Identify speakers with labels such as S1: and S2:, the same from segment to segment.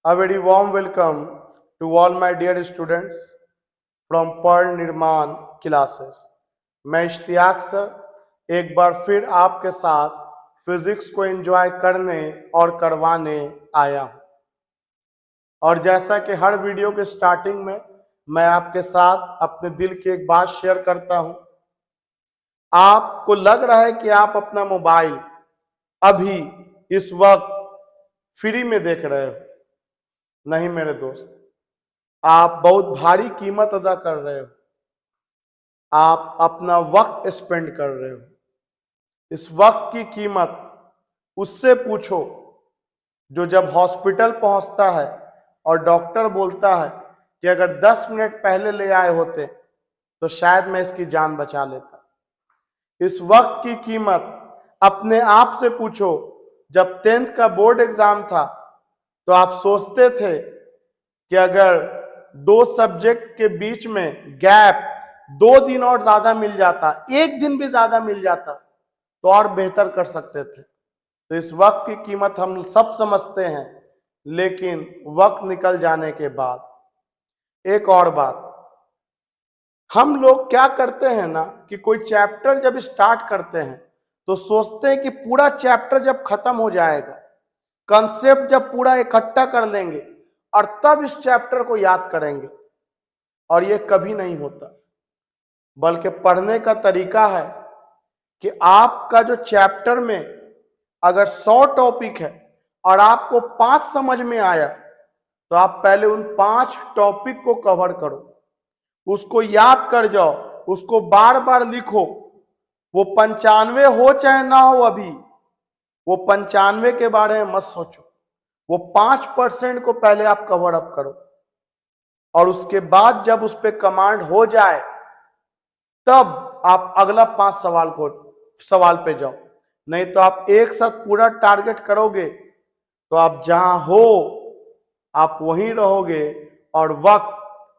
S1: A very warm welcome to all my dear students from Pearl Nirman classes. मैं Ishtiyaq sir एक बार फिर आपके साथ फिजिक्स को एंजॉय करने और करवाने आया हूं। और जैसा कि हर वीडियो के स्टार्टिंग में मैं आपके साथ अपने दिल की एक बात शेयर करता हूं। आपको लग रहा है कि आप अपना मोबाइल अभी इस वक्त फ्री में देख रहे हो। नहीं मेरे दोस्त, आप बहुत भारी कीमत अदा कर रहे हो। आप अपना वक्त स्पेंड कर रहे हो। इस वक्त की कीमत उससे पूछो जो जब हॉस्पिटल पहुंचता है और डॉक्टर बोलता है कि अगर 10 मिनट पहले ले आए होते तो शायद मैं इसकी जान बचा लेता। इस वक्त की कीमत अपने आप से पूछो। जब 10th का बोर्ड एग्जाम था तो आप सोचते थे कि अगर 2 सब्जेक्ट के बीच में गैप 2 दिन और ज्यादा मिल जाता, 1 दिन भी ज्यादा मिल जाता तो और बेहतर कर सकते थे। तो इस वक्त की कीमत हम सब समझते हैं, लेकिन वक्त निकल जाने के बाद एक और बात, हम लोग क्या करते हैं ना कि कोई चैप्टर जब स्टार्ट करते हैं तो सोचते हैं कि पूरा चैप्टर जब खत्म हो जाएगा, कंसेप्ट जब पूरा इकट्ठा कर लेंगे और तब इस चैप्टर को याद करेंगे। और ये कभी नहीं होता, बल्कि पढ़ने का तरीका है कि आपका जो चैप्टर में अगर 100 टॉपिक है और आपको 5 समझ में आया तो आप पहले उन 5 टॉपिक को कवर करो, उसको याद कर जाओ, उसको बार बार लिखो। वो 95 हो चाहे ना हो, अभी वो 95 के बारे में मत सोचो। वो 5% को पहले आप कवर अप करो और उसके बाद जब उस पर कमांड हो जाए तब आप अगला 5 सवाल पे जाओ। नहीं तो आप एक साथ पूरा टारगेट करोगे तो आप जहां हो आप वहीं रहोगे और वक्त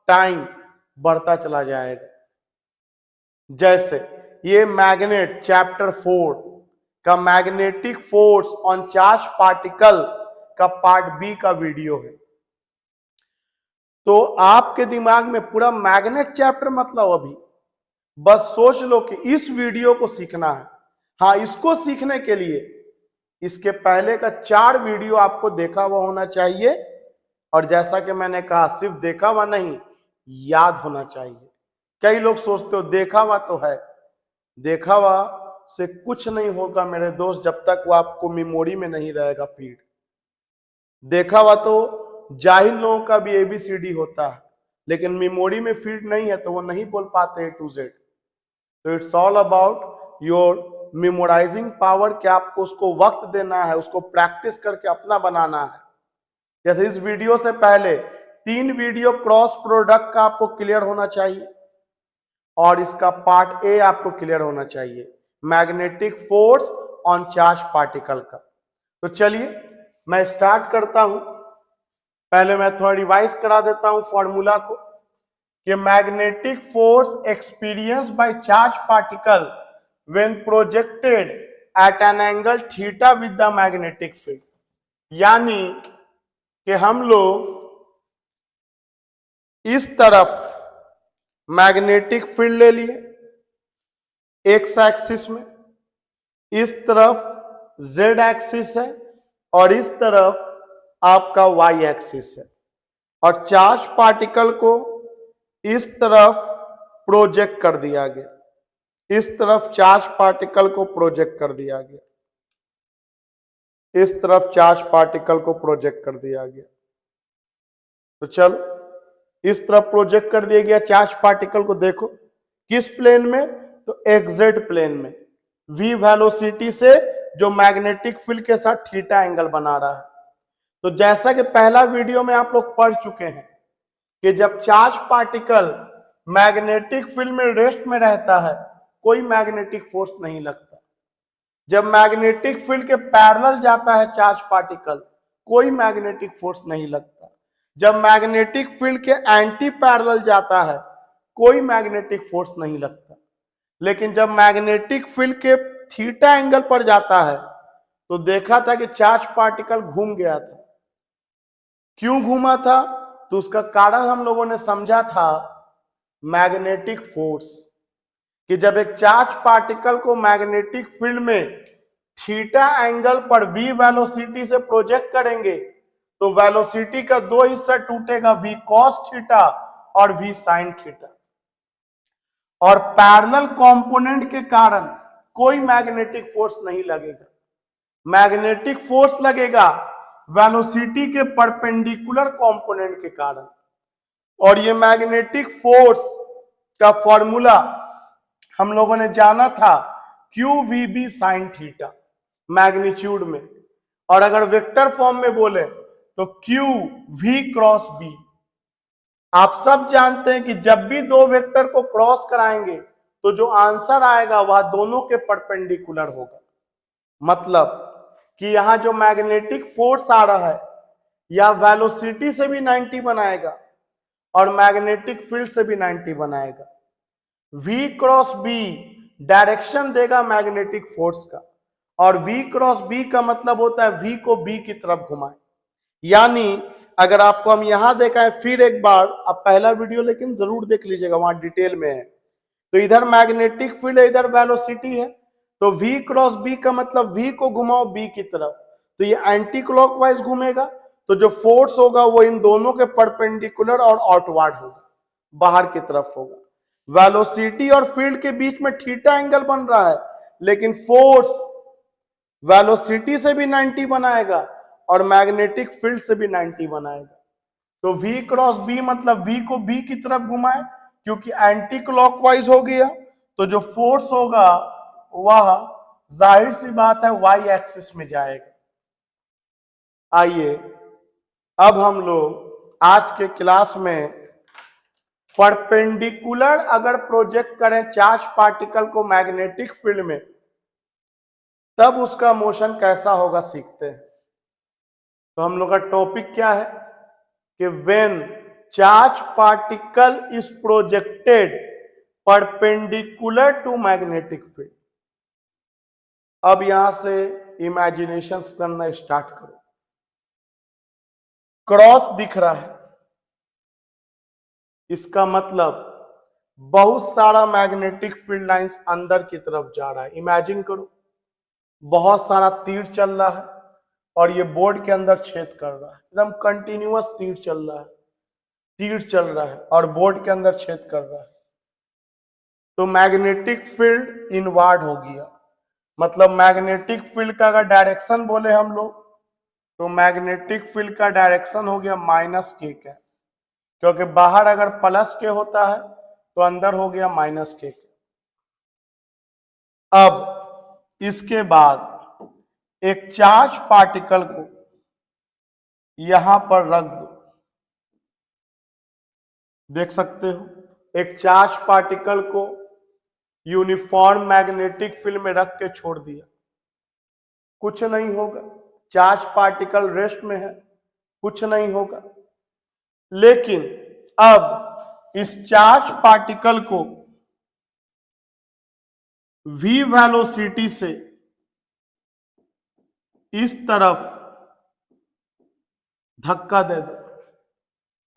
S1: टाइम बढ़ता चला जाएगा। जैसे ये मैग्नेट चैप्टर 4 का magnetic force on charge particle का पार्ट बी का वीडियो है। तो आपके दिमाग में पूरा मैग्नेट चैप्टर मतलब अभी बस सोच लो कि इस वीडियो को सीखना है। हाँ, इसको सीखने के लिए इसके पहले का 4 वीडियो आपको देखा हुआ होना चाहिए। और जैसा कि मैंने कहा, सिर्फ देखा हुआ नहीं, याद होना चाहिए। कई लोग सोचते हो देखा हुआ तो है, देखा हुआ से कुछ नहीं होगा मेरे दोस्त जब तक वो आपको मेमोरी में नहीं रहेगा फीड। देखा हुआ तो जाहिल लोगों का भी ABCD होता है, लेकिन मेमोरी में फीड नहीं है तो वो नहीं बोल पाते A to Z। तो it's all about your memorising power, कि आपको उसको वक्त देना है, उसको प्रैक्टिस करके अपना बनाना है। जैसे इस वीडियो से पहले 3 वीडियो क्रॉस प्रोडक्ट का आपको क्लियर होना चाहिए और इसका पार्ट ए आपको क्लियर होना चाहिए, magnetic force on charge particle का। तो चलिए मैं स्टार्ट करता हूं। पहले मैं थोड़ा रिवाइज करा देता हूं फॉर्मूला को कि magnetic force experience by charge particle when projected at an angle theta with the magnetic field. यानी कि हम लोग इस तरफ मैग्नेटिक फील्ड ले लिए एक्स एक्सिस में, इस तरफ जेड एक्सिस है और इस तरफ आपका वाई एक्सिस है, और चार्ज पार्टिकल को इस तरफ प्रोजेक्ट कर दिया गया। इस तरफ चार्ज पार्टिकल को प्रोजेक्ट कर दिया गया, इस तरफ चार्ज पार्टिकल को प्रोजेक्ट कर दिया गया। तो चलो इस तरफ प्रोजेक्ट कर दिया गया चार्ज पार्टिकल को। देखो किस प्लेन में, तो एक्जेड प्लेन में, v वेलोसिटी से जो मैग्नेटिक फील्ड के साथ थीटा एंगल बना रहा है। तो जैसा कि पहला वीडियो में आप लोग पढ़ चुके हैं कि जब चार्ज पार्टिकल मैग्नेटिक फील्ड में रेस्ट में रहता है कोई मैग्नेटिक फोर्स नहीं लगता। जब मैग्नेटिक फील्ड के पैरेलल जाता है चार्ज पार्टिकल कोई मैग्नेटिक फोर्स नहीं लगता। जब मैग्नेटिक फील्ड के एंटी पैरेलल जाता है कोई मैग्नेटिक फोर्स नहीं लगता। लेकिन जब मैग्नेटिक फील्ड के थीटा एंगल पर जाता है तो देखा था कि चार्ज पार्टिकल घूम गया था। क्यों घूमा था? तो उसका कारण हम लोगों ने समझा था मैग्नेटिक फोर्स, कि जब एक चार्ज पार्टिकल को मैग्नेटिक फील्ड में थीटा एंगल पर v वेलोसिटी से प्रोजेक्ट करेंगे तो वेलोसिटी का दो हिस्सा टूटेगा, v cos थीटा और v sin थीटा, और पैरेलल कंपोनेंट के कारण कोई मैग्नेटिक फोर्स नहीं लगेगा। मैग्नेटिक फोर्स लगेगा वेलोसिटी के परपेंडिकुलर कंपोनेंट के कारण। और ये मैग्नेटिक फोर्स का फॉर्मूला हम लोगों ने जाना था QVB sin थीटा मैग्नीट्यूड में, और अगर वेक्टर फॉर्म में बोले तो QV क्रॉस B। आप सब जानते हैं कि जब भी दो वेक्टर को क्रॉस कराएंगे तो जो आंसर आएगा वह दोनों के परपेंडिकुलर होगा। मतलब कि यहां जो मैग्नेटिक फोर्स आ रहा है या वेलोसिटी से भी 90 बनाएगा और मैग्नेटिक फील्ड से भी 90 बनाएगा। V क्रॉस B डायरेक्शन देगा मैग्नेटिक फोर्स का, और V क्रॉस B का मतलब होता है V को B की तरफ घुमाए। यानी अगर आपको हम यहां देखा है, फिर एक बार आप पहला वीडियो लेकिन जरूर देख लीजिएगा, वहां डिटेल में है। तो इधर मैग्नेटिक फील्ड है, इधर वेलोसिटी है, तो V क्रॉस B का मतलब V को घुमाओ B की तरफ, तो ये एंटी क्लॉकवाइज घूमेगा, तो जो फोर्स होगा वो इन दोनों के परपेंडिकुलर और आउटवर्ड होगा, बाहर की तरफ होगा। वेलोसिटी और फील्ड के बीच में थीटा एंगल बन रहा है, लेकिन फोर्स वेलोसिटी से भी 90 बनाएगा और मैग्नेटिक फील्ड से भी 90 बनाएगा। तो V क्रॉस B मतलब V को B की तरफ घुमाए, क्योंकि एंटी क्लॉकवाइज हो गया, तो जो फोर्स होगा वह जाहिर सी बात है Y एक्सिस में जाएगा। आइए अब हम लोग आज के क्लास में परपेंडिकुलर अगर प्रोजेक्ट करें चार्ज पार्टिकल को मैग्नेटिक फील्ड में, तब उसका मोशन कैसा होगा सीखते हैं। तो हम लोग का टॉपिक क्या है कि when charge particle is projected perpendicular to magnetic field. अब यहां से इमेजिनेशन करना स्टार्ट करो। क्रॉस दिख रहा है, इसका मतलब बहुत सारा मैग्नेटिक फील्ड लाइंस अंदर की तरफ जा रहा है। इमेजिन करो, बहुत सारा तीर चल रहा है और ये बोर्ड के अंदर छेद कर रहा है, एकदम कंटिन्यूअस तीर चल रहा है, तीर चल रहा है और बोर्ड के अंदर छेद कर रहा है। तो मैग्नेटिक फील्ड इनवर्ड हो गया, मतलब मैग्नेटिक फील्ड का अगर डायरेक्शन बोले हम लोग, तो मैग्नेटिक फील्ड का डायरेक्शन हो गया माइनस के का, क्योंकि बाहर अगर प्लस के होता है तो अंदर हो गया माइनस के। अब इसके बाद एक चार्ज पार्टिकल को यहां पर रख दो, देख सकते हो, एक चार्ज पार्टिकल को यूनिफॉर्म मैग्नेटिक फील्ड में रख के छोड़ दिया, कुछ नहीं होगा। चार्ज पार्टिकल रेस्ट में है, कुछ नहीं होगा। लेकिन अब इस चार्ज पार्टिकल को v वेलोसिटी से इस तरफ धक्का दे दो।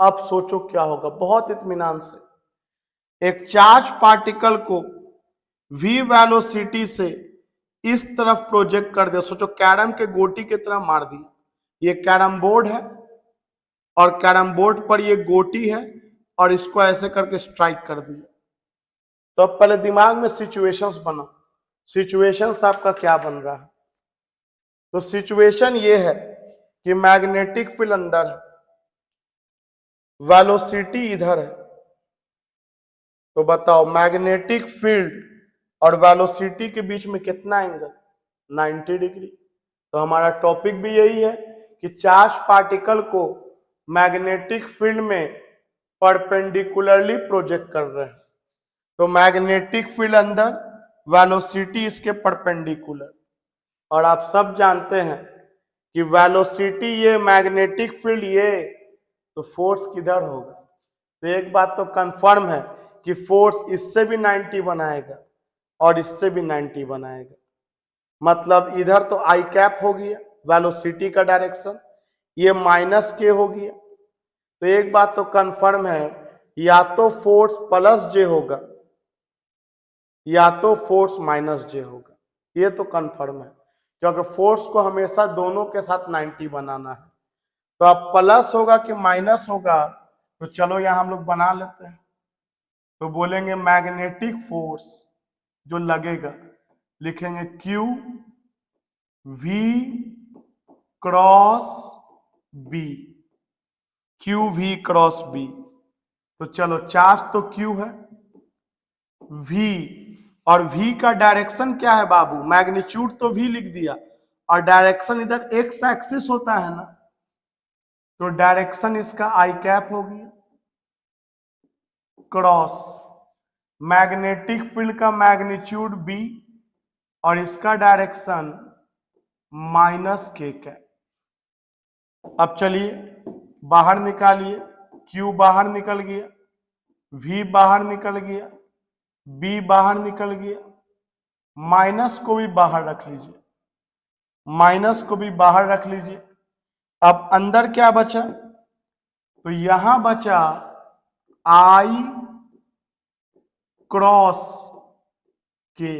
S1: अब सोचो क्या होगा, बहुत इत्मीनान से एक चार्ज पार्टिकल को v वेलोसिटी से इस तरफ प्रोजेक्ट कर दे। सोचो कैरम के गोटी की तरह मार दिया। ये कैरम बोर्ड है और कैरम बोर्ड पर ये गोटी है और इसको ऐसे करके स्ट्राइक कर दिया। तो अब पहले दिमाग में सिचुएशंस बना, सिचुएशंस आपका क्या बन रहा है। तो सिचुएशन ये है कि मैग्नेटिक फील्ड अंदर है, वेलोसिटी इधर है, तो बताओ मैग्नेटिक फील्ड और वेलोसिटी के बीच में कितना एंगल, 90 डिग्री। तो हमारा टॉपिक भी यही है कि चार्ज पार्टिकल को मैग्नेटिक फील्ड में परपेंडिकुलरली प्रोजेक्ट कर रहे हैं। तो मैग्नेटिक फील्ड अंदर, वेलोसिटी इसके परपेंडिकुलर, और आप सब जानते हैं कि वेलोसिटी ये, मैग्नेटिक फील्ड ये, तो फोर्स किधर होगा। तो एक बात तो कंफर्म है कि फोर्स इससे भी 90 बनाएगा और इससे भी 90 बनाएगा। मतलब इधर तो आई कैप हो गया वेलोसिटी का डायरेक्शन, ये माइनस के हो गया, तो एक बात तो कंफर्म है, या तो फोर्स प्लस जे होगा या तो फोर्स माइनस जे होगा, ये तो कंफर्म है, क्योंकि फोर्स को हमेशा दोनों के साथ 90 बनाना है। तो अब प्लस होगा कि माइनस होगा, तो चलो यहां हम लोग बना लेते हैं। तो बोलेंगे मैग्नेटिक फोर्स जो लगेगा, लिखेंगे Q V cross B, Q V cross B। तो चलो चार्ज तो Q है, V, और V का डायरेक्शन क्या है बाबू, मैग्नीट्यूड तो V लिख दिया, और डायरेक्शन इधर एक्स एक्सिस होता है ना, तो डायरेक्शन इसका आई कैप हो गया क्रॉस मैग्नेटिक फील्ड का मैग्नीट्यूड B और इसका डायरेक्शन माइनस के कैप। अब चलिए बाहर निकालिए, Q बाहर निकल गया, V बाहर निकल गया, B बाहर निकल गया, माइनस को भी बाहर रख लीजिए, माइनस को भी बाहर रख लीजिए। अब अंदर क्या बचा, तो यहां बचा I क्रॉस के,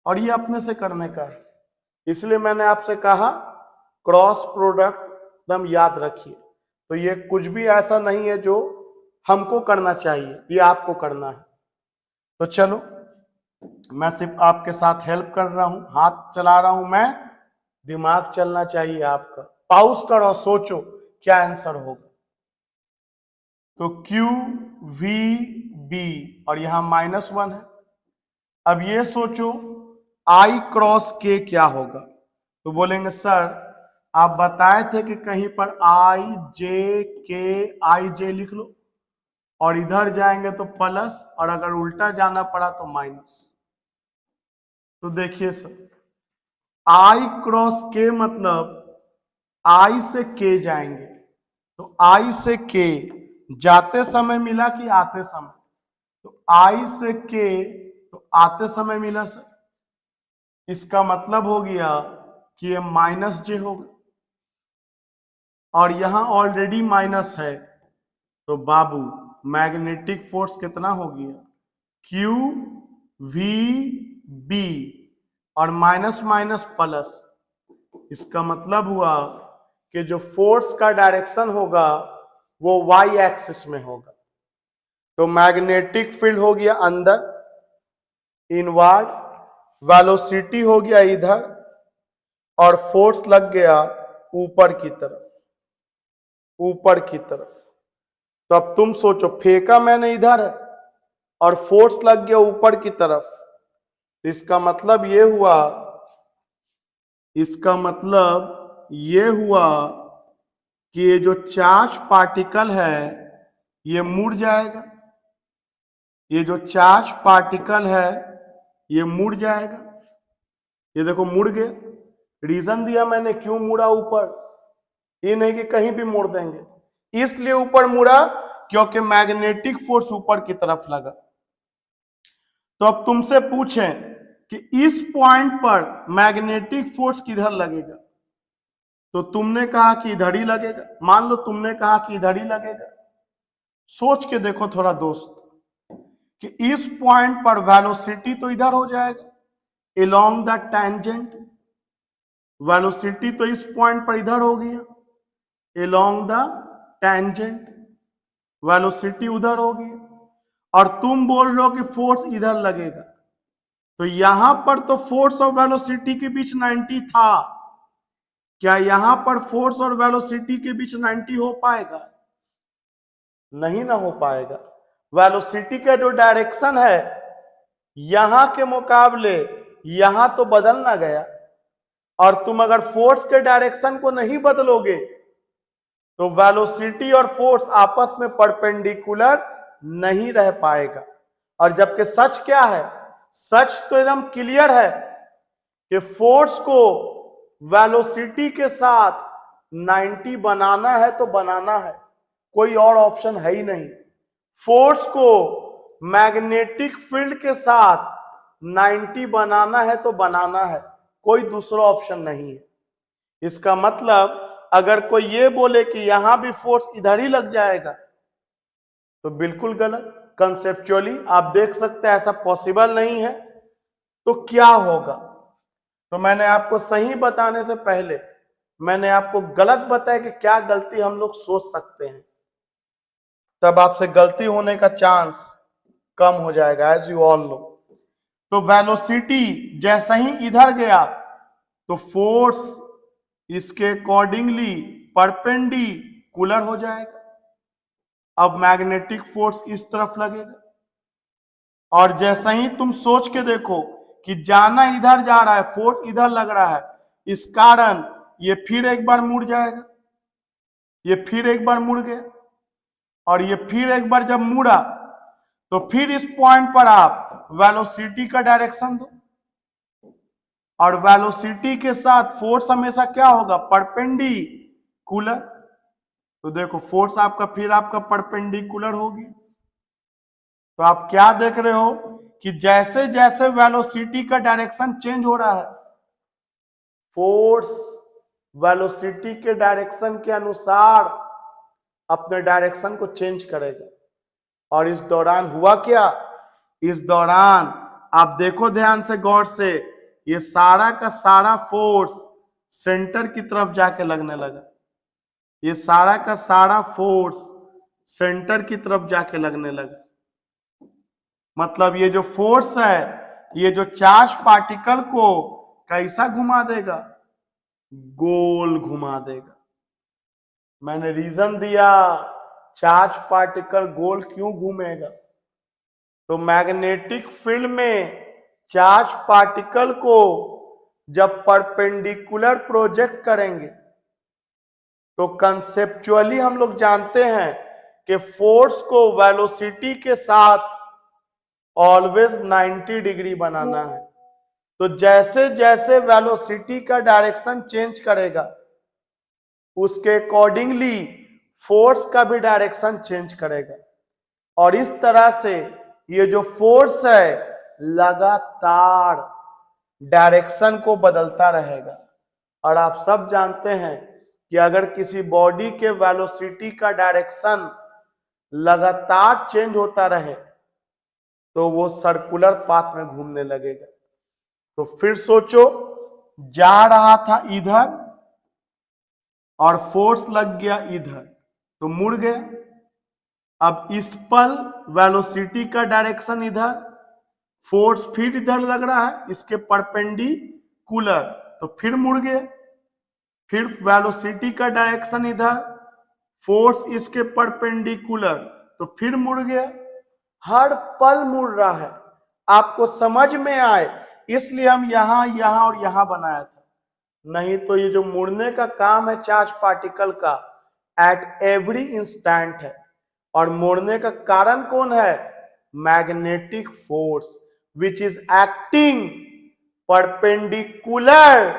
S1: और ये अपने से करने का है, इसलिए मैंने आपसे कहा क्रॉस प्रोडक्ट एकदम याद रखिए। तो ये कुछ भी ऐसा नहीं है जो हमको करना चाहिए, ये आपको करना है। तो चलो मैं सिर्फ आपके साथ हेल्प कर रहा हूं, हाथ चला रहा हूं मैं, दिमाग चलना चाहिए आपका। पॉज करो, सोचो क्या आंसर होगा। तो Q V B और यहां -1 है। अब ये सोचो I क्रॉस K क्या होगा, तो बोलेंगे सर आप बताए थे कि कहीं पर I J K I J लिख लो, और इधर जाएंगे तो प्लस, और अगर उल्टा जाना पड़ा तो माइनस। तो देखिए सर, I क्रॉस K मतलब I से K जाएंगे, तो I से K जाते समय मिला कि आते समय, तो I से K तो आते समय मिला सर, इसका मतलब हो गया कि ये माइनस जे होगा, और यहां ऑलरेडी माइनस है, तो बाबू मैग्नेटिक फोर्स कितना हो गया, Q V B और माइनस माइनस प्लस, इसका मतलब हुआ कि जो फोर्स का डायरेक्शन होगा वो वाई एक्सिस में होगा। तो मैग्नेटिक फील्ड हो गया अंदर इनवर्ड, वेलोसिटी हो गया इधर, और फोर्स लग गया ऊपर की तरफ, ऊपर की तरफ। तो अब तुम सोचो, फेंका मैंने इधर है और फोर्स लग गया ऊपर की तरफ, तो इसका मतलब ये हुआ, इसका मतलब ये हुआ कि ये जो चार्ज पार्टिकल है ये मुड़ जाएगा, ये जो चार्ज पार्टिकल है ये मुड़ जाएगा। ये देखो मुड़ गया, रीजन दिया मैंने क्यों मुड़ा ऊपर, ये नहीं कि कहीं भी मोड़ देंगे, इसलिए ऊपर मुड़ा क्योंकि मैग्नेटिक फोर्स ऊपर की तरफ लगा। तो अब तुमसे पूछें कि इस पॉइंट पर मैग्नेटिक फोर्स किधर लगेगा, तो तुमने कहा कि इधर ही लगेगा, मान लो तुमने कहा कि इधर ही लगेगा। सोच के देखो थोड़ा दोस्त कि इस पॉइंट पर वेलोसिटी तो इधर हो जाएगा along द टेंजेंट, वेलोसिटी तो इस पॉइंट पर इधर हो गया along द टेंजेंट, वेलोसिटी उधर हो गया, और तुम बोल रहे हो कि फोर्स इधर लगेगा। तो यहां पर तो फोर्स और वेलोसिटी के बीच 90 था, क्या यहां पर फोर्स और वेलोसिटी के बीच 90 हो पाएगा? नहीं ना हो पाएगा। वेलोसिटी का जो डायरेक्शन है यहां के मुकाबले यहां तो बदल ना गया, और तुम अगर फोर्स के डायरेक्शन को नहीं बदलोगे तो वेलोसिटी और फोर्स आपस में परपेंडिकुलर नहीं रह पाएगा। और जबकि सच क्या है, सच तो एकदम क्लियर है कि फोर्स को वेलोसिटी के साथ 90 बनाना है तो बनाना है, कोई और ऑप्शन है ही नहीं। फोर्स को मैग्नेटिक फील्ड के साथ 90 बनाना है तो बनाना है, कोई दूसरा ऑप्शन नहीं है। इसका मतलब अगर कोई ये बोले कि यहां भी फोर्स इधर ही लग जाएगा तो बिल्कुल गलत। कंसेप्चुअली आप देख सकते हैं ऐसा पॉसिबल नहीं है। तो क्या होगा? तो मैंने आपको सही बताने से पहले मैंने आपको गलत बताया कि क्या गलती हम लोग सोच सकते हैं, तब आपसे गलती होने का चांस कम हो जाएगा, एज यू ऑल नो। तो वेलोसिटी जैसा ही इधर गया तो फोर्स इसके अकॉर्डिंगली परपेंडिकुलर हो जाएगा। अब मैग्नेटिक फोर्स इस तरफ लगेगा, और जैसा ही तुम सोच के देखो कि जाना इधर जा रहा है, फोर्स इधर लग रहा है, इस कारण ये फिर एक बार मुड़ जाएगा, ये फिर एक बार मुड़ गया, और ये फिर एक बार जब मुड़ा तो फिर इस पॉइंट पर आप वेलोसिटी का डायरेक्शन दो, और वेलोसिटी के साथ फोर्स हमेशा क्या होगा? परपेंडिकुलर। तो देखो फोर्स आपका फिर आपका परपेंडिकुलर होगी। तो आप क्या देख रहे हो कि जैसे जैसे वेलोसिटी का डायरेक्शन चेंज हो रहा है, फोर्स वेलोसिटी के डायरेक्शन के अनुसार अपने डायरेक्शन को चेंज करेगा। और इस दौरान हुआ क्या? इस दौरान आप देखो ध्यान से, गौर से, ये सारा का सारा फोर्स सेंटर की तरफ जाके लगने लगा। ये सारा का सारा फोर्स सेंटर की तरफ जाके लगने लगा। मतलब ये जो फोर्स है, ये जो चार्ज पार्टिकल को कैसा घुमा देगा? गोल घुमा देगा। मैंने रीजन दिया, चार्ज पार्टिकल गोल क्यों घूमेगा? तो मैग्नेटिक फील्ड में चार्ज पार्टिकल को जब परपेंडिकुलर प्रोजेक्ट करेंगे तो कंसेप्चुअली हम लोग जानते हैं कि फोर्स को वेलोसिटी के साथ ऑलवेज 90 डिग्री बनाना है। तो जैसे जैसे वेलोसिटी का डायरेक्शन चेंज करेगा उसके अकॉर्डिंगली फोर्स का भी डायरेक्शन चेंज करेगा, और इस तरह से ये जो फोर्स है लगातार डायरेक्शन को बदलता रहेगा। और आप सब जानते हैं कि अगर किसी बॉडी के वेलोसिटी का डायरेक्शन लगातार चेंज होता रहे तो वो सर्कुलर पाथ में घूमने लगेगा। तो फिर सोचो, जा रहा था इधर और फोर्स लग गया इधर तो मुड़ गया। अब इस पल वेलोसिटी का डायरेक्शन इधर, फोर्स फिर इधर लग रहा है इसके परपेंडिकुलर, तो फिर मुड़ गया। फिर वेलोसिटी का डायरेक्शन इधर, फोर्स इसके परपेंडिकुलर, तो फिर मुड़ गया। हर पल मुड़ रहा है। आपको समझ में आए इसलिए हम यहां यहां और यहां बनाया था, नहीं तो ये जो मुड़ने का काम है चार्ज पार्टिकल का एट एवरी इंस्टेंट है। और मुड़ने का कारण कौन है? Magnetic force which is acting perpendicular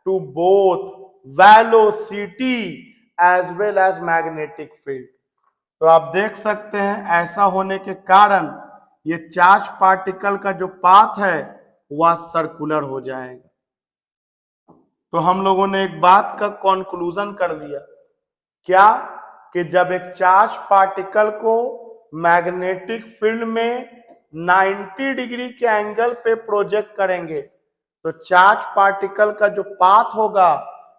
S1: to both velocity as well as magnetic field. तो आप देख सकते हैं ऐसा होने के कारण ये चार्ज पार्टिकल का जो पाथ है वह सर्कुलर हो जाएगा। तो हम लोगों ने एक बात का कॉन्क्लूजन कर दिया, क्या? कि जब एक चार्ज पार्टिकल को मैग्नेटिक फील्ड में 90 डिग्री के एंगल पे प्रोजेक्ट करेंगे तो चार्ज पार्टिकल का जो पाथ होगा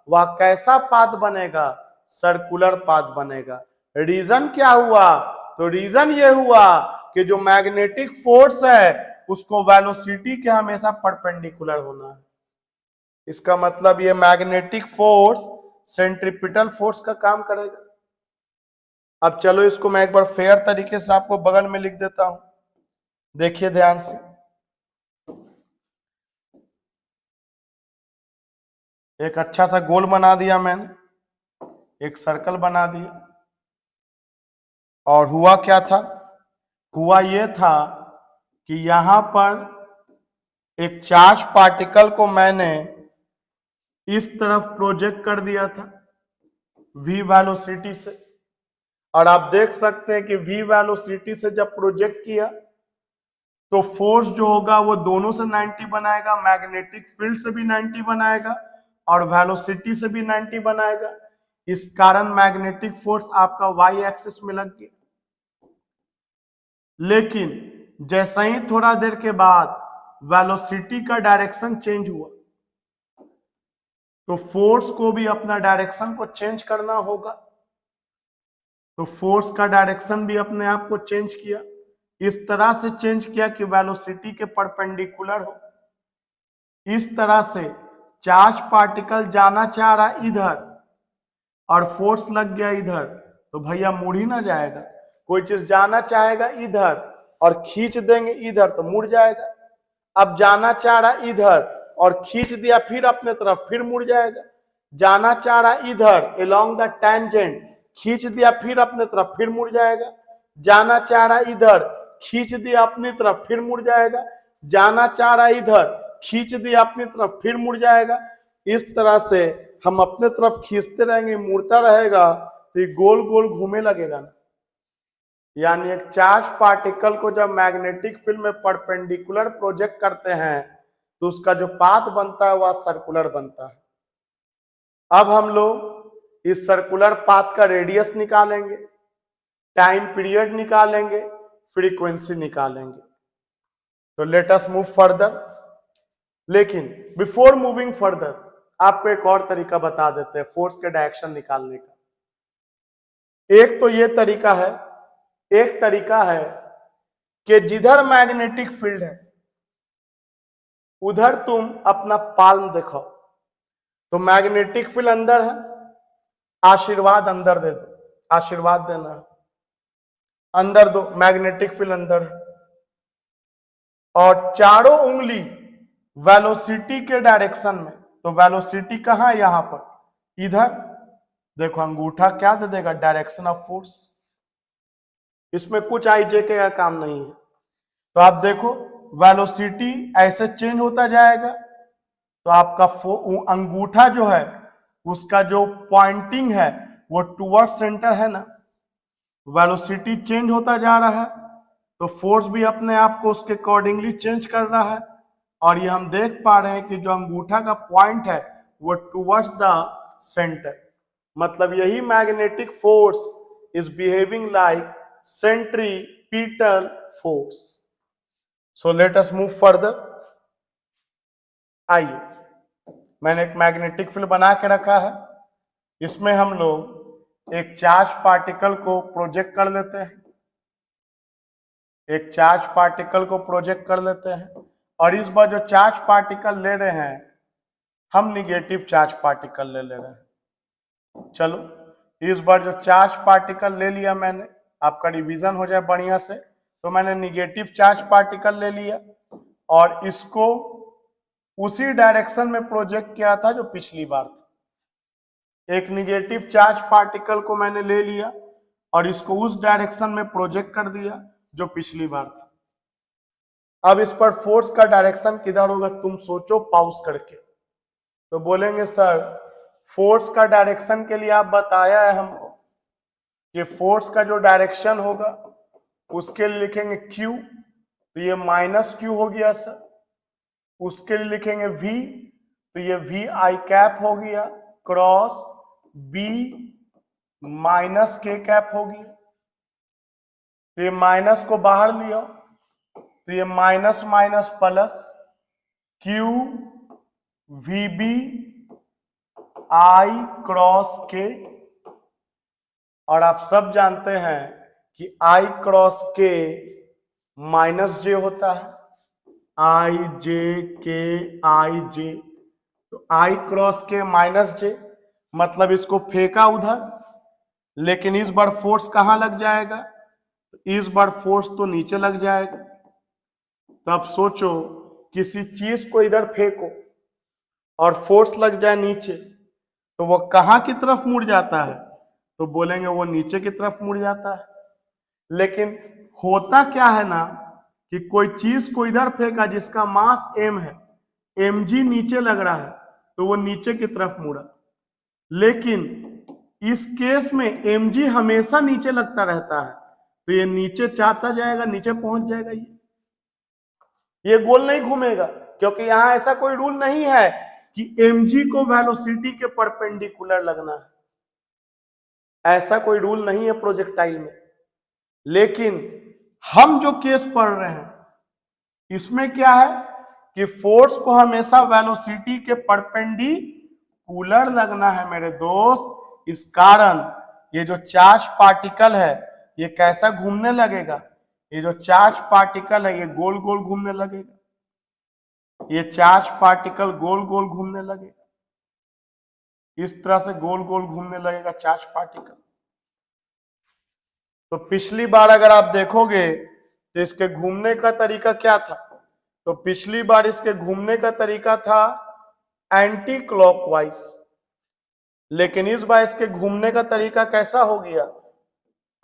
S1: वह कैसा पाथ बनेगा? सर्कुलर पाथ बनेगा। रीजन क्या हुआ? तो रीजन ये हुआ कि जो मैग्नेटिक फोर्स है उसको वेलोसिटी के हमेशा परपेंडिकुलर होना है। इसका मतलब ये मैग्नेटिक फोर्स सेंट्रीपिटल फोर्स का काम करेगा। अब चलो इसको मैं एक बार फेयर तरीके से आपको बगल में लिख देता हूं, देखिए ध्यान से। एक अच्छा सा गोल बना दिया मैंने, एक सर्कल बना दिया, और हुआ क्या था? हुआ ये था कि यहां पर एक चार्ज पार्टिकल को मैंने इस तरफ प्रोजेक्ट कर दिया था v वेलोसिटी से, और आप देख सकते हैं कि v वेलोसिटी से जब प्रोजेक्ट किया तो फोर्स जो होगा वो दोनों से 90 बनाएगा, मैग्नेटिक फील्ड से भी 90 बनाएगा और वेलोसिटी से भी 90 बनाएगा। इस कारण मैग्नेटिक फोर्स आपका वाई एक्सिस में लग गया। लेकिन जैसे ही थोड़ा देर के बाद वेलोसिटी का डायरेक्शन चेंज हुआ तो फोर्स को भी अपना डायरेक्शन को चेंज करना होगा। तो फोर्स का डायरेक्शन भी अपने आप को चेंज किया, इस तरह से चेंज किया कि वेलोसिटी के परपेंडिकुलर हो। इस तरह से चार्ज पार्टिकल जाना चाह रहा इधर और फोर्स लग गया इधर, तो भैया मुड़ ही ना जाएगा। कोई चीज जाना चाहेगा इधर और खींच देंगे इधर तो मुड़ जाएगा। अब जाना चाह रहा इधर और खींच दिया फिर अपने तरफ, फिर मुड़ जाएगा। जाना चाह रहा इधर अलोंग द टेंजेंट, खींच दिया फिर अपने तरफ, फिर मुड़ जाएगा। जाना चाह रहा इधर, खींच दिया अपनी तरफ, फिर मुड़ जाएगा। जाना चाह रहा इधर, खींच दिया अपनी तरफ, फिर मुड़ जाएगा। इस तरह से हम अपने तरफ खींचते रहेंगे, मुड़ता रहेगा तो ये गोल गोल घूमे लगेगा ना। यानी एक चार्ज पार्टिकल को जब मैग्नेटिक फील्ड में परपेंडिकुलर प्रोजेक्ट करते हैं तो उसका जो पाथ बनता है वह सर्कुलर बनता है। अब हम लोग इस सर्कुलर पाथ का रेडियस निकालेंगे, टाइम पीरियड निकालेंगे, फ्रीक्वेंसी निकालेंगे। तो लेट अस मूव फर्दर। लेकिन बिफोर मूविंग फर्दर आपको एक और तरीका बता देते हैं फोर्स के डायरेक्शन निकालने का। एक तो ये तरीका है, एक तरीका है कि जिधर मैग्नेटिक फील्ड है उधर तुम अपना पाल्म देखो, तो मैग्नेटिक फील्ड अंदर है, आशीर्वाद अंदर दे दो, आशीर्वाद देना है, अंदर दो, मैग्नेटिक फील्ड अंदर है। और चारों उंगली वेलोसिटी के डायरेक्शन में, तो वेलोसिटी कहां है, यहां पर, इधर देखो अंगूठा क्या दे देगा, डायरेक्शन ऑफ फोर्स। इसमें कुछ आईजेके का काम नहीं है। तो आप देखो वेलोसिटी ऐसे चेंज होता जाएगा तो आपका अंगूठा जो है उसका जो पॉइंटिंग है वो टुवर्ड्स सेंटर है ना। वेलोसिटी चेंज होता जा रहा है तो फोर्स भी अपने आप को उसके अकॉर्डिंगली चेंज कर रहा है। और ये हम देख पा रहे हैं कि जो अंगूठा का पॉइंट है वो टुवर्ड्स द सेंटर, मतलब यही magnetic force is behaving like centripetal force. So let us move further. आइए, मैंने एक मैग्नेटिक फील्ड बना के रखा है, इसमें हम लोग एक चार्ज पार्टिकल को प्रोजेक्ट कर लेते हैं, एक चार्ज पार्टिकल को प्रोजेक्ट कर लेते हैं। और इस बार जो चार्ज पार्टिकल ले रहे हैं हम निगेटिव चार्ज पार्टिकल ले रहे हैं। चलो इस बार जो चार्ज पार्टिकल ले लिया मैंने, आपका रिवीजन हो जाए बढ़िया से, तो मैंने निगेटिव चार्ज पार्टिकल ले लिया और इसको उसी डायरेक्शन में प्रोजेक्ट किया था जो पिछली बार था। एक निगेटिव चार्ज पार्टिकल को मैंने ले लिया और इसको उस डायरेक्शन में प्रोजेक्ट कर दिया जो पिछली बार था। अब इस पर फोर्स का डायरेक्शन किधर होगा तुम सोचो पॉज करके। तो बोलेंगे सर फोर्स का डायरेक्शन के लिए आप बताया है हमको कि फोर्स का जो डायरेक्शन होगा उसके लिए लिखेंगे Q, तो ये माइनस Q हो गया सर। उसके लिए लिखेंगे V, तो ये V I कैप हो गया cross B minus K cap हो गया। तो ये माइनस को बाहर लिया तो ये minus minus plus Q VB I cross K। और आप सब जानते हैं कि I cross K minus J होता है, I J K I J, तो I cross K minus J, मतलब इसको फेंका उधर, लेकिन इस बार फोर्स कहां लग जाएगा, इस बार फोर्स तो नीचे लग जाएगा। तो अब सोचो किसी चीज को इधर फेंको और फोर्स लग जाए नीचे तो वो कहां की तरफ मुड़ जाता है, तो बोलेंगे वो नीचे की तरफ मुड़ जाता है। लेकिन होता क्या है ना कि कोई चीज को इधर फेंका जिसका मास m है, mg नीचे लग रहा है तो वो नीचे की तरफ मुड़ा। लेकिन इस केस में mg हमेशा नीचे लगता रहता है तो ये नीचे चाहता जाएगा, नीचे पहुंच जाएगा, ये गोल नहीं घूमेगा, क्योंकि यहां ऐसा कोई रूल नहीं है कि mg को वेलोसिटी के परपेंडिकुलर लगना है। ऐसा कोई रूल नहीं है प्रोजेक्टाइल में। लेकिन हम जो केस पढ़ रहे हैं इसमें क्या है कि फोर्स को हमेशा वेलोसिटी के परपेंडिकुलर लगना है मेरे दोस्त। इस कारण ये जो चार्ज पार्टिकल है ये कैसा घूमने लगेगा, ये जो चार्ज पार्टिकल है ये गोल गोल घूमने लगेगा, ये चार्ज पार्टिकल गोल गोल घूमने लगेगा, इस तरह से गोल गोल घूमने लगेगा चार्ज पार्टिकल। तो पिछली बार अगर आप देखोगे तो इसके घूमने का तरीका क्या था, तो पिछली बार इसके घूमने का तरीका था एंटी क्लॉकवाइज, लेकिन इस बार इसके घूमने का तरीका कैसा हो गया,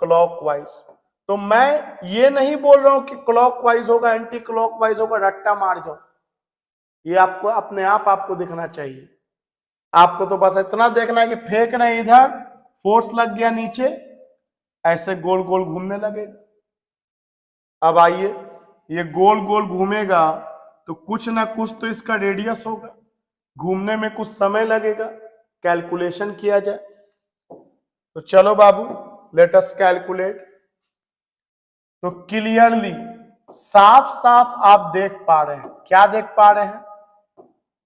S1: क्लॉकवाइज। तो मैं ये नहीं बोल रहा हूं कि क्लॉकवाइज होगा एंटी क्लॉकवाइज होगा, रट्टा मार जाओ, ये आपको अपने आप आपको दिखना चाहिए। आपको तो बस इतना देखना है कि फेंक रहे इधर, फोर्स लग गया नीचे, ऐसे गोल गोल घूमने लगेगा। अब आइए, ये गोल गोल घूमेगा तो कुछ ना कुछ तो इसका रेडियस होगा, घूमने में कुछ समय लगेगा, कैलकुलेशन किया जाए। तो चलो बाबू लेट अस कैलकुलेट। तो क्लियरली साफ साफ आप देख पा रहे हैं, क्या देख पा रहे हैं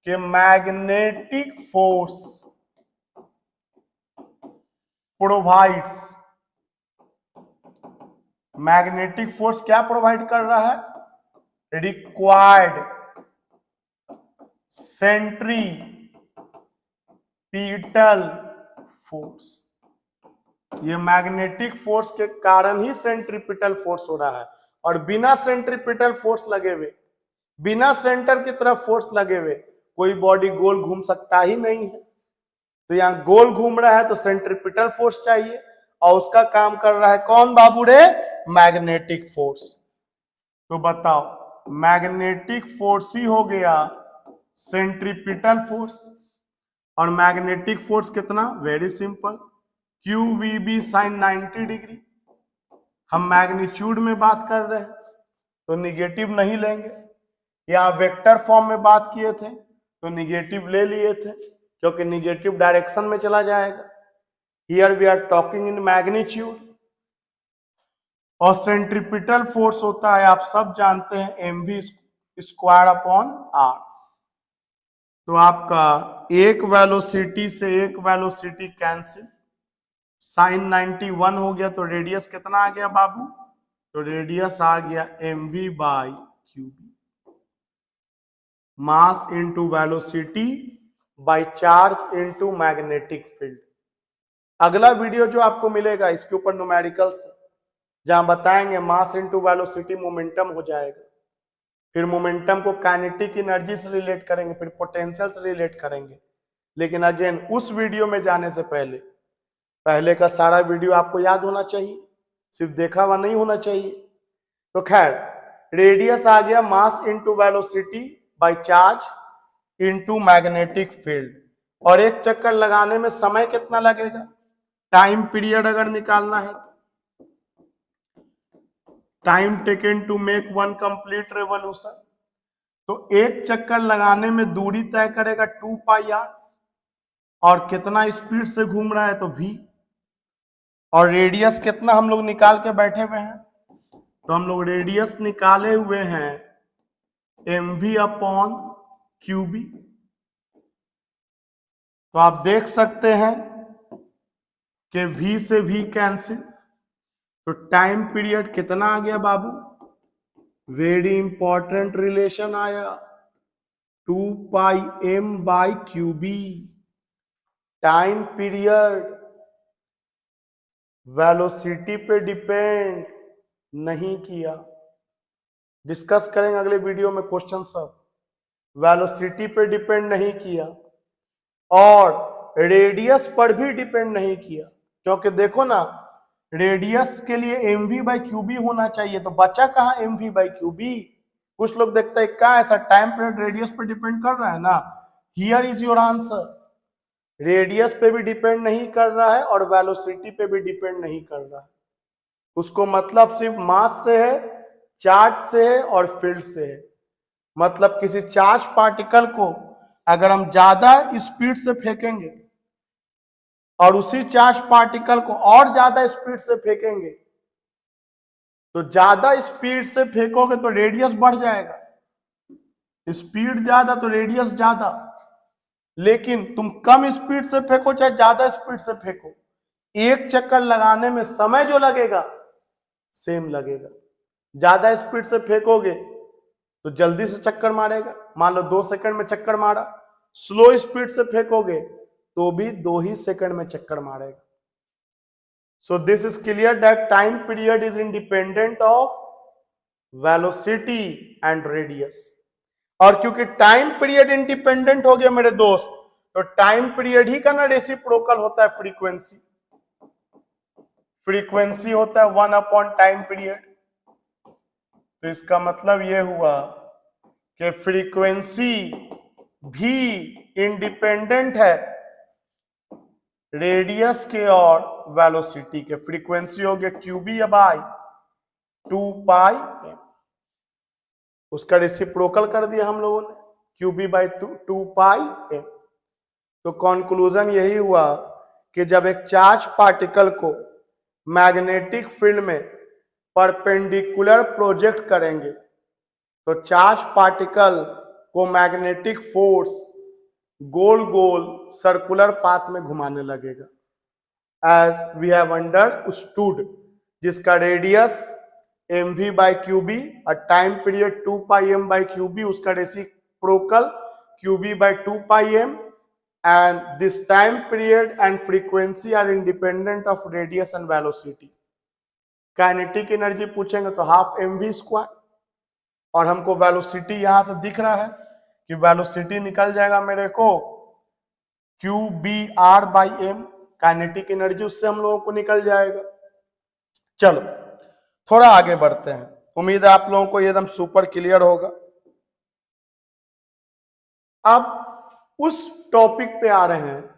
S1: कि magnetic force provides, magnetic force क्या प्रोवाइड कर रहा है, रिक्वायर्ड सेंट्रीपिटल फोर्स। ये मैग्नेटिक फोर्स के कारण ही सेंट्रीपिटल फोर्स हो रहा है, और बिना सेंट्रीपिटल फोर्स लगे हुए, बिना सेंटर की तरफ फोर्स लगे हुए कोई बॉडी गोल घूम सकता ही नहीं है। तो यहां गोल घूम रहा है तो सेंट्रीपिटल फोर्स चाहिए, और उसका काम कर रहा है कौन बाबू रे, मैग्नेटिक फोर्स। तो बताओ मैग्नेटिक फोर्स ही हो गया सेंट्रीपिटल फोर्स, और मैग्नेटिक फोर्स कितना, very simple, q v B sine 90 degree. हम मैग्नीट्यूड में बात कर रहे हैं तो निगेटिव नहीं लेंगे, यहां वेक्टर फॉर्म में बात किए थे तो निगेटिव ले लिए थे क्योंकि निगेटिव डायरेक्शन में चला जाएगा। Here we are talking in magnitude. और सेंट्रीपिटल फोर्स होता है आप सब जानते हैं mv स्क्वायर अपॉन r। तो आपका एक वेलोसिटी से एक वेलोसिटी कैंसिल, साइन 91 हो गया तो रेडियस कितना आ गया बाबू, तो रेडियस आ गया mv by q B, mass into velocity by charge into magnetic field. अगला वीडियो जो आपको मिलेगा इसके ऊपर न्यूमेरिकल्स, जहां बताएंगे मास इंटू वेलोसिटी मोमेंटम हो जाएगा, फिर मोमेंटम को काइनेटिक एनर्जी से रिलेट करेंगे, फिर पोटेंशियल से रिलेट करेंगे। लेकिन अगेन उस वीडियो में जाने से पहले का सारा वीडियो आपको याद होना चाहिए, सिर्फ देखा हुआ नहीं होना चाहिए। तो खैर रेडियस आ गया मास into velocity by charge into magnetic field, और एक चक्कर लगाने में समय कितना लगेगा, टाइम पीरियड अगर निकालना है तो time taken to make one complete revolution, तो एक चक्कर लगाने में दूरी तय करेगा 2 पाई आर, और कितना स्पीड से घूम रहा है तो v, और रेडियस कितना हम लोग निकाल के बैठे हुए हैं, तो हम लोग रेडियस निकाले हुए हैं mv अपॉन क्यूबी। तो आप देख सकते हैं कि v से v कैंसिल, तो टाइम पीरियड कितना आ गया बाबू, वेरी इंपॉर्टेंट रिलेशन आया, 2 pi m by q B. Time period velocity पे डिपेंड नहीं किया, डिस्कस करेंगे अगले वीडियो में क्वेश्चन सब, वेलोसिटी पे डिपेंड नहीं किया और रेडियस पर भी डिपेंड नहीं किया, क्योंकि देखो ना रेडियस के लिए mv बाई क्यूबी होना चाहिए, तो बचा कहाँ mv बाई क्यूबी। कुछ लोग देखते हैं क्या ऐसा टाइम पीरियड रेडियस पर डिपेंड कर रहा है ना, here is your answer, radius पे भी डिपेंड नहीं कर रहा है और वेलोसिटी पे भी डिपेंड नहीं कर रहा है, उसको मतलब सिर्फ मास से है, चार्ज से है और फील्ड से है। मतलब किसी चार्ज पार्टिकल को अगर हम ज्यादा स्पीड से फेंकेंगे और उसी चार्ज पार्टिकल को और ज्यादा स्पीड से फेंकेंगे, तो ज्यादा स्पीड से फेंकोगे तो रेडियस बढ़ जाएगा, स्पीड ज्यादा तो रेडियस ज्यादा। लेकिन तुम कम स्पीड से फेंको चाहे ज्यादा स्पीड से फेंको, एक चक्कर लगाने में समय जो लगेगा सेम लगेगा। ज्यादा स्पीड से फेंकोगे तो जल्दी से चक्कर मारेगा, मान लो 2 सेकंड में चक्कर मारा। स्लो स्पीड से फेंकोगे तो भी 2 ही सेकंड में चक्कर मारेगा। So this is clear that time period is independent of velocity and radius. और क्योंकि टाइम पीरियड इंडिपेंडेंट हो गया मेरे दोस्त, तो टाइम पीरियड ही का ना रेसिप्रोकल होता है फ्रीक्वेंसी। फ्रीक्वेंसी होता है 1 अपॉन टाइम पीरियड। तो इसका मतलब यह हुआ कि फ्रीक्वेंसी भी इंडिपेंडेंट है रेडियस के और वेलोसिटी के। फ्रीक्वेंसी हो गया क्यूबी बाय 2 पाई एम, उसका रेसिप्रोकल कर दिया हम लोगों ने, क्यूबी बाय 2 पाई एम। तो कंक्लूजन यही हुआ कि जब एक चार्ज पार्टिकल को मैग्नेटिक फील्ड में परपेंडिकुलर प्रोजेक्ट करेंगे तो चार्ज पार्टिकल को मैग्नेटिक फोर्स गोल गोल सर्कुलर पाथ में घुमाने लगेगा। एज वी हैव अंडरस्टूड, जिसका रेडियस mv बाई क्यूबी और time period 2 pi m by q B, उसका reciprocal QB by 2 pi m. And this time period and frequency are independent of radius and velocity. Kinetic energy पूछेंगे तो half mv square, और हमको velocity यहां से दिख रहा है कि वेलोसिटी निकल जाएगा मेरे को QBR by m, kinetic energy उससे हम लोगों को निकल जाएगा। चलो थोड़ा आगे बढ़ते हैं, उम्मीद है आप लोगों को एकदम सुपर क्लियर होगा। अब उस टॉपिक पे आ रहे हैं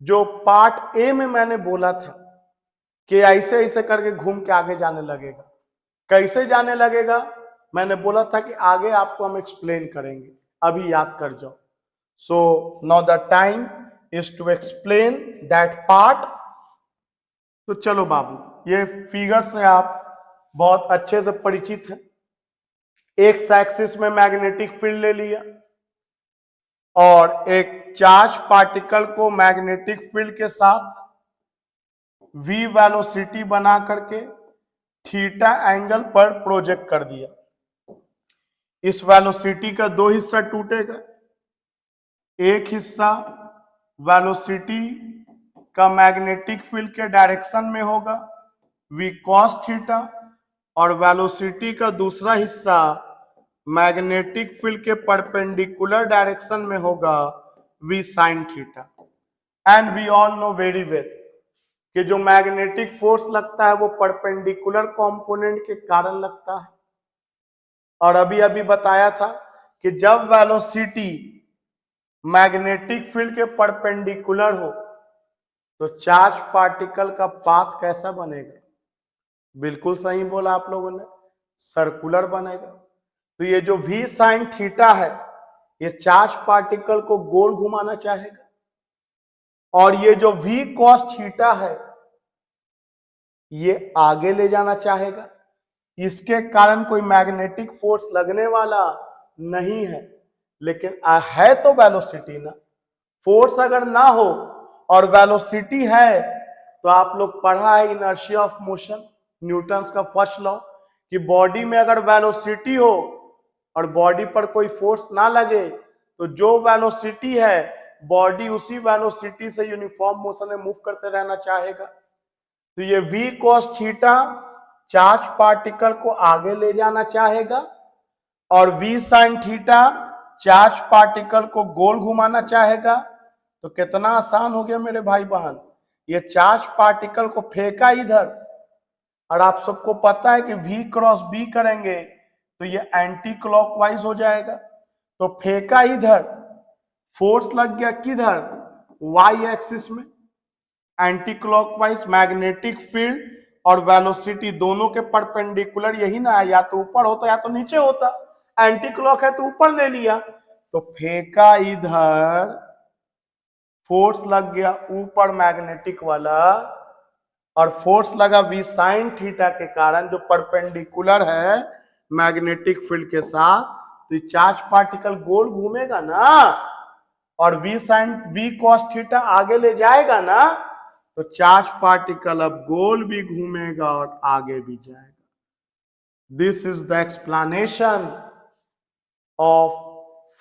S1: जो पार्ट ए में मैंने बोला था कि ऐसे ऐसे करके घूम के आगे जाने लगेगा। कैसे जाने लगेगा मैंने बोला था कि आगे आपको हम एक्सप्लेन करेंगे, अभी याद कर जाओ। So now the time is to explain that part. तो चलो बाबू, ये फिगर से आप बहुत अच्छे से परिचित हैं। एक्स एक्सिस में मैग्नेटिक फील्ड ले लिया और एक चार्ज पार्टिकल को मैग्नेटिक फील्ड के साथ v वेलोसिटी बना करके थीटा एंगल पर प्रोजेक्ट कर दिया। इस वेलोसिटी का 2 हिस्सा टूटेगा, एक हिस्सा वेलोसिटी का मैग्नेटिक फील्ड के डायरेक्शन में होगा v cos थीटा, और वेलोसिटी का दूसरा हिस्सा मैग्नेटिक फील्ड के परपेंडिकुलर डायरेक्शन में होगा v sin theta. And we all know very well कि जो मैग्नेटिक फोर्स लगता है वो परपेंडिकुलर कंपोनेंट के कारण लगता है। और अभी अभी बताया था कि जब वेलोसिटी मैग्नेटिक फील्ड के परपेंडिकुलर हो तो चार्ज पार्टिकल का पाथ कैसा बनेगा? बिल्कुल सही बोला आप लोगों ने, सर्कुलर बनेगा। तो ये जो v sin थीटा है ये चार्ज पार्टिकल को गोल घुमाना चाहेगा, और ये जो v cos थीटा है ये आगे ले जाना चाहेगा। इसके कारण कोई मैग्नेटिक फोर्स लगने वाला नहीं है, लेकिन है तो वेलोसिटी ना। फोर्स अगर ना हो और वेलोसिटी है तो आप लोग पढ़ा है इनर्शिया ऑफ मोशन, न्यूटन्स का फर्स्ट लॉ, कि बॉडी में अगर वेलोसिटी हो और बॉडी पर कोई फोर्स ना लगे तो जो वेलोसिटी है बॉडी उसी वेलोसिटी से यूनिफॉर्म मोशन में मूव करते रहना चाहेगा। तो ये v cos theta charge particle को आगे ले जाना चाहेगा और v sin theta charge particle को गोल घुमाना चाहेगा। तो कितना आसान हो गया मेरे भाई बहन, ये चार्ज पार्टिकल को फेंका इधर, और आप सबको पता है कि v क्रॉस b करेंगे तो ये एंटी क्लॉकवाइज हो जाएगा। तो फेंका इधर, फोर्स लग गया किधर? y एक्सिस में, एंटी क्लॉकवाइज। मैग्नेटिक फील्ड और वेलोसिटी दोनों के परपेंडिकुलर यही ना है, या तो ऊपर होता या तो नीचे होता। एंटी क्लॉक है तो ऊपर ले लिया, तो फेंका इधर, फोर्स लग गया ऊपर मैग्नेटिक वाला, और फोर्स लगा v साइन थीटा के कारण जो परपेंडिकुलर है मैग्नेटिक फील्ड के साथ, तो ये चार्ज पार्टिकल गोल घूमेगा ना, और v sine v cos theta आगे ले जाएगा ना, तो चार्ज पार्टिकल अब गोल भी घूमेगा और आगे भी जाएगा। This is the explanation of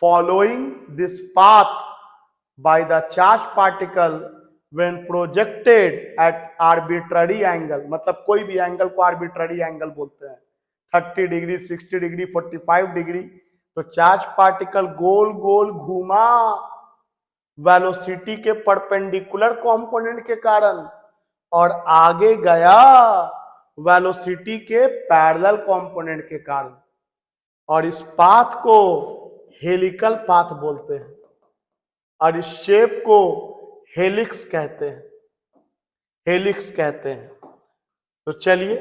S1: following this path by the charge particle when projected at arbitrary angle, मतलब कोई भी एंगल को आर्बिट्ररी एंगल बोलते हैं, 30 डिग्री, 60 डिग्री, 45 डिग्री, तो चार्ज पार्टिकल गोल गोल घूमा वेलोसिटी के परपेंडिकुलर कंपोनेंट के कारण, और आगे गया वेलोसिटी के पैरेलल कंपोनेंट के कारण, और इस पाथ को हेलिकल पाथ बोलते हैं, और इस शेप को हेलिक्स कहते हैं, हेलिक्स कहते हैं। तो चलिए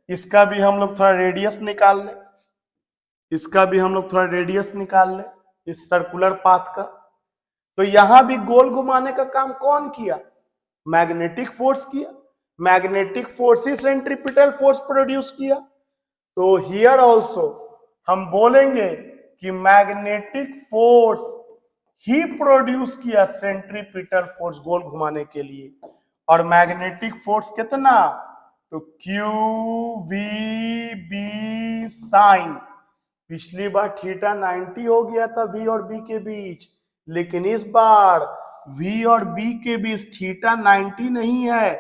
S1: इसका भी हम लोग थोड़ा रेडियस निकाल लें, इसका भी हम लोग थोड़ा रेडियस निकाल लें इस सर्कुलर पाथ का। तो यहां भी गोल घुमाने का काम कौन किया? मैग्नेटिक फोर्स किया, मैग्नेटिक फोर्स ही सेंट्रीपिटल फोर्स प्रोड्यूस किया। तो हियर ऑल्सो हम बोलेंगे कि मैग्नेटिक फोर्स ही प्रोड्यूस किया सेंट्रीपिटल फोर्स गोल घुमाने के लिए, और मैग्नेटिक फोर्स कितना? तो क्यू वी बी साइन, पिछली बार थीटा 90 हो गया था v और b के बीच, लेकिन इस बार v और b के बीच थीटा 90 नहीं है,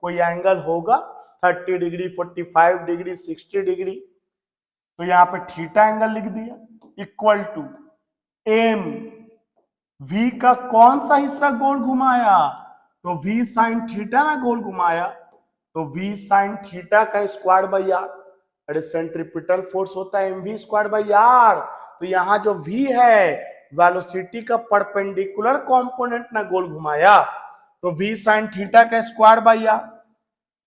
S1: कोई एंगल होगा 30 डिग्री, 45 डिग्री, 60 डिग्री, तो यहां पे थीटा एंगल लिख दिया इक्वल टू m, v का कौन सा हिस्सा गोल घुमाया? तो v साइन थीटा ना गोल घुमाया, तो v साइन थीटा का स्क्वायर बाई आर, अरे सेंट्रीपिटल फोर्स होता है mv स्क्वायर बाई आर, तो यहां जो v है वेलोसिटी का परपेंडिकुलर कंपोनेंट ना गोल घुमाया, तो v साइन थीटा का square by R,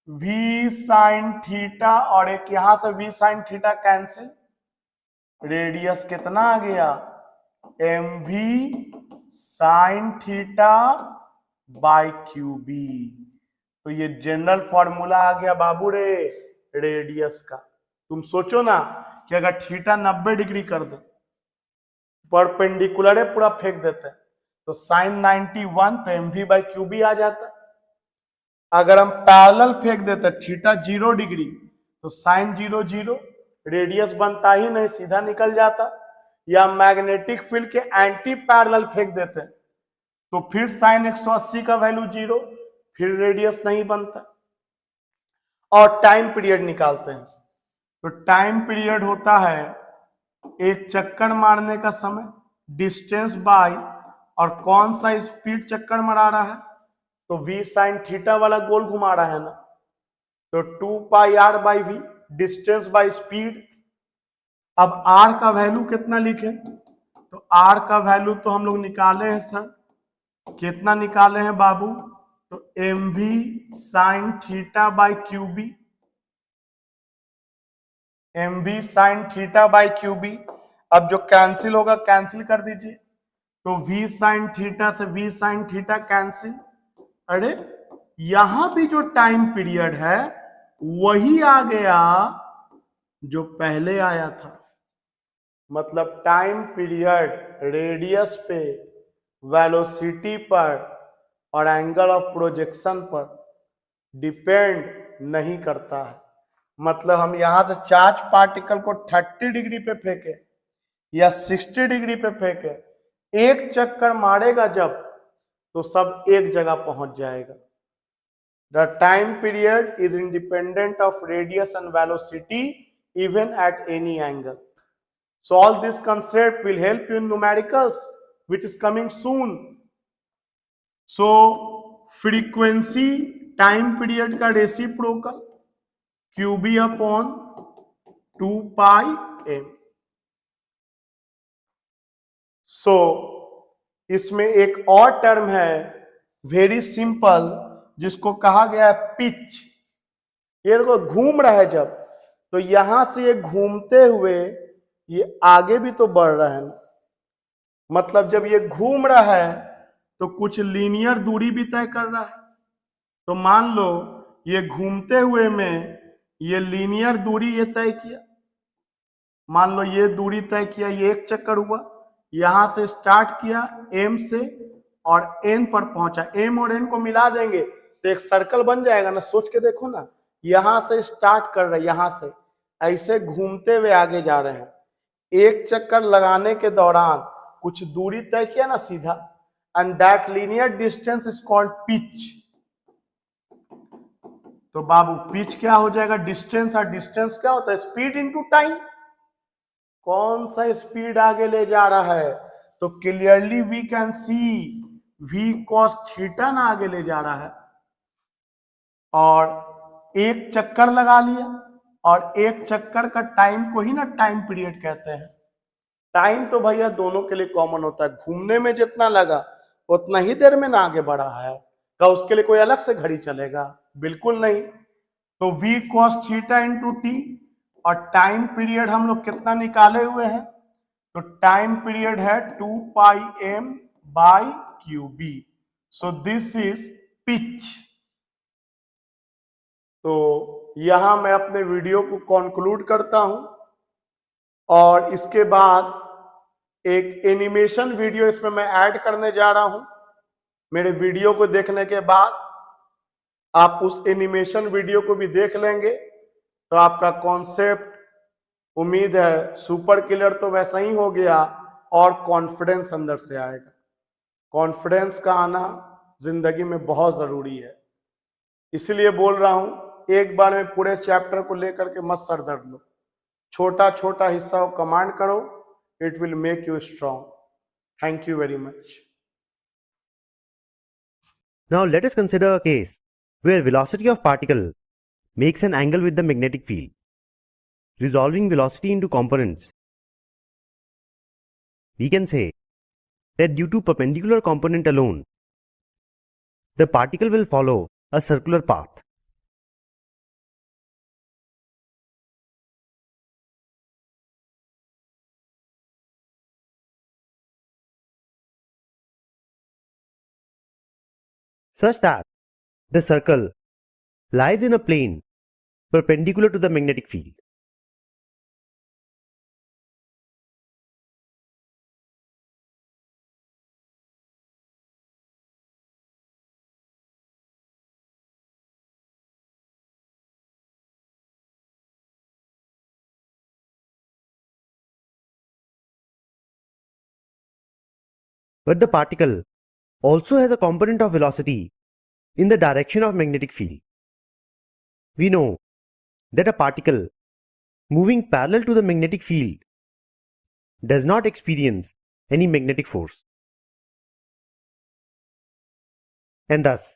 S1: v sine theta और एक यहां से v sine theta cancel, radius कितना आ गया? mv sine theta by QB. तो ये जनरल फॉर्मूला आ गया बाबू रे रेडियस का। तुम सोचो ना कि अगर थीटा 90 डिग्री कर दे, परपेंडिकुलर है पूरा फेंक देते हैं, तो साइन 91, तो mv बाई क्यूबी आ जाता। अगर हम पैरेलल फेंक देते थीटा 0 डिग्री, तो साइन 0 0, रेडियस बनता ही नहीं, सीधा निकल जाता। या मैग्नेटिक फील्ड के एंटी पैरेलल फेंक देते तो फिर साइन 180 का वैल्यू 0, फिर रेडियस नहीं बनता। और टाइम पीरियड निकालते हैं, तो टाइम पीरियड होता है एक चक्कर मारने का समय, डिस्टेंस बाय, और कौन सा स्पीड चक्कर मारा रहा है, तो v साइन थीटा वाला गोल घुमा रहा है ना, तो 2 pi r by v, distance by speed. अब r का वैल्यू कितना लिखे? तो r का वैल्यू तो हम लोग निकाले हैं सर, कितना निकाले हैं बाबू? तो mv sine theta by QB, mv sine theta by QB. अब जो कैंसिल होगा कैंसिल कर दीजिए, तो v साइन थीटा से v साइन थीटा कैंसिल। अरे यहां भी जो टाइम पीरियड है वही आ गया जो पहले आया था, मतलब टाइम पीरियड रेडियस पे, वेलोसिटी पर और एंगल ऑफ प्रोजेक्शन पर डिपेंड नहीं करता है। मतलब हम यहां से चार्ज पार्टिकल को 30 डिग्री पे फेंके या 60 डिग्री पे फेंके, एक चक्कर मारेगा जब, तो सब एक जगह पहुंच जाएगा। The time period is independent of radius and velocity even at any angle. So all this concept will help you in numericals, which is coming soon. So frequency time period का reciprocal QB upon 2 pi m. So इसमें एक और term है very simple जिसको कहा गया है pitch. ये देखो घूम रहा है जब, तो यहां से ये घूमते हुए ये आगे भी तो बढ़ रहा है ना, मतलब जब ये घूम रहा है तो कुछ लीनियर दूरी भी तय कर रहा है। तो मान लो ये घूमते हुए में ये लीनियर दूरी ये तय किया, मान लो ये दूरी तय किया, ये एक चक्कर हुआ, यहां से स्टार्ट किया एम से और एन पर पहुंचा, एम और एन को मिला देंगे तो एक सर्कल बन जाएगा ना। सोच के देखो ना, यहां से स्टार्ट कर रहे हैं, यहां से ऐसे घूमते हुए आगे जा रहे हैं, एक चक्कर लगाने के दौरान कुछ दूरी तय किया ना सीधा, and that linear distance is called pitch. तो बाबू पिच क्या हो जाएगा, डिस्टेंस, और डिस्टेंस क्या होता है, स्पीड इनटू टाइम। कौन सा स्पीड आगे ले जा रहा है, तो clearly we can see v cos theta ना आगे ले जा रहा है, और एक चक्कर लगा लिया, और एक चक्कर का टाइम को ही ना टाइम पीरियड कहते हैं। टाइम तो भैया दोनों के लिए कॉमन होता है, घूमने में जितना लगा उतना ही देर में ना आगे बढ़ा है, क्या उसके लिए कोई अलग से घड़ी चलेगा, बिल्कुल नहीं। तो v cos theta into T, और टाइम पीरियड हम लोग कितना निकाले हुए हैं, तो टाइम पीरियड है 2πm/qb। So this is pitch. तो यहां मैं अपने वीडियो को कंक्लूड करता हूं, और इसके बाद एक एनिमेशन वीडियो इसमें मैं ऐड करने जा रहा हूं। मेरे वीडियो को देखने के बाद आप उस एनिमेशन वीडियो को भी देख लेंगे, तो आपका कॉन्सेप्ट उम्मीद है सुपर किलर तो वैसा ही हो गया, और कॉन्फिडेंस अंदर से आएगा। कॉन्फिडेंस का आना जिंदगी में बहुत जरूरी है, इसलिए बोल रहा हूं एक बार में पूरे चैप्टर को लेकर के मत सर दर्द लो, छोटा छोटा हिस्सा को कमांड करो, it will make you strong. Thank you very much.
S2: Now let us consider a case where velocity of particle makes an angle with the magnetic field. Resolving velocity into components, we can say that due to perpendicular component alone, the particle will follow a circular path. Such that the circle lies in a plane perpendicular to the magnetic field. But the particle also has a component of velocity in the direction of magnetic field. We know that a particle moving parallel to the magnetic field does not experience any magnetic force, and thus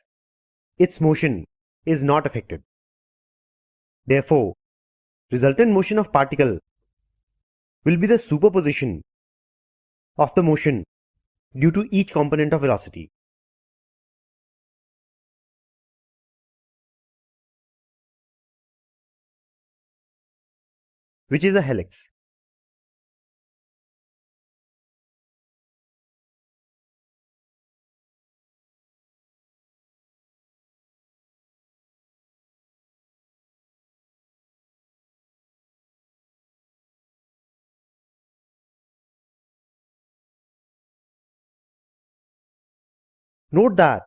S2: its motion is not affected. Therefore, resultant motion of particle will be the superposition of the motion due to each component of velocity. Which is a helix. Note that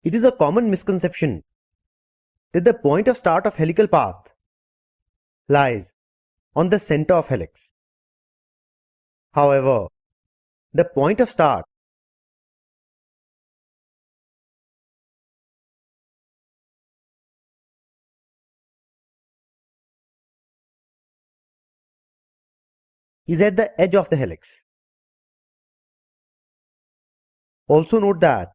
S2: it is a common misconception that the point of start of helical path lies on the center of helix. However, the point of start is at the edge of the helix. Also note that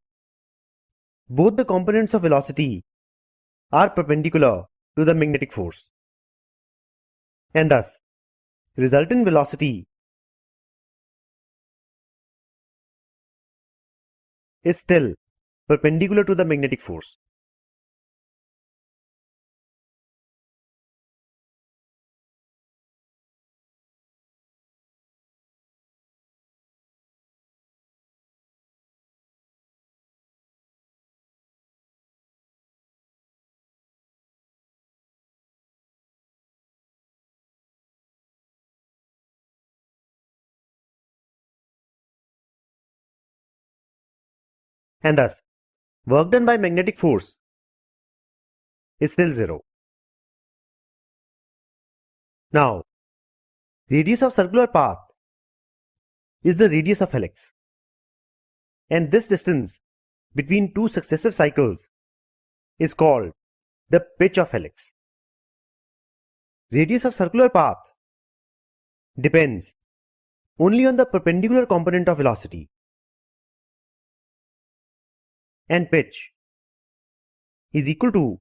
S2: both the components of velocity are perpendicular to the magnetic force, and thus resultant velocity is still perpendicular to the magnetic force. and thus work done by magnetic force is still 0. Now, radius of circular path is the radius of helix, and this distance between two successive cycles is called the pitch of helix. Radius of circular path depends only on the perpendicular component of velocity, and pitch is equal to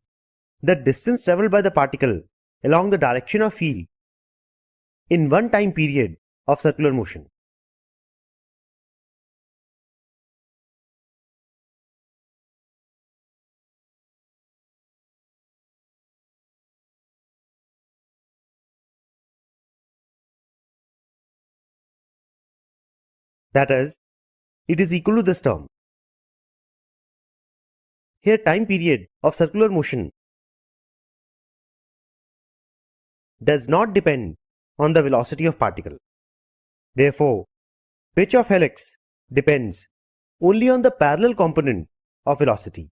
S2: the distance traveled by the particle along the direction of field in one time period of circular motion. That is, it is equal to this term. Here time period of circular motion does not depend on the velocity of particle. Therefore, pitch of helix depends only on the parallel component of velocity.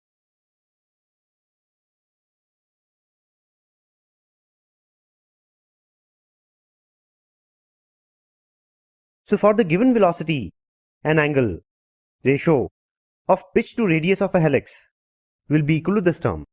S2: So for the given velocity and angle, ratio of pitch to radius of a helix will be equal to this term.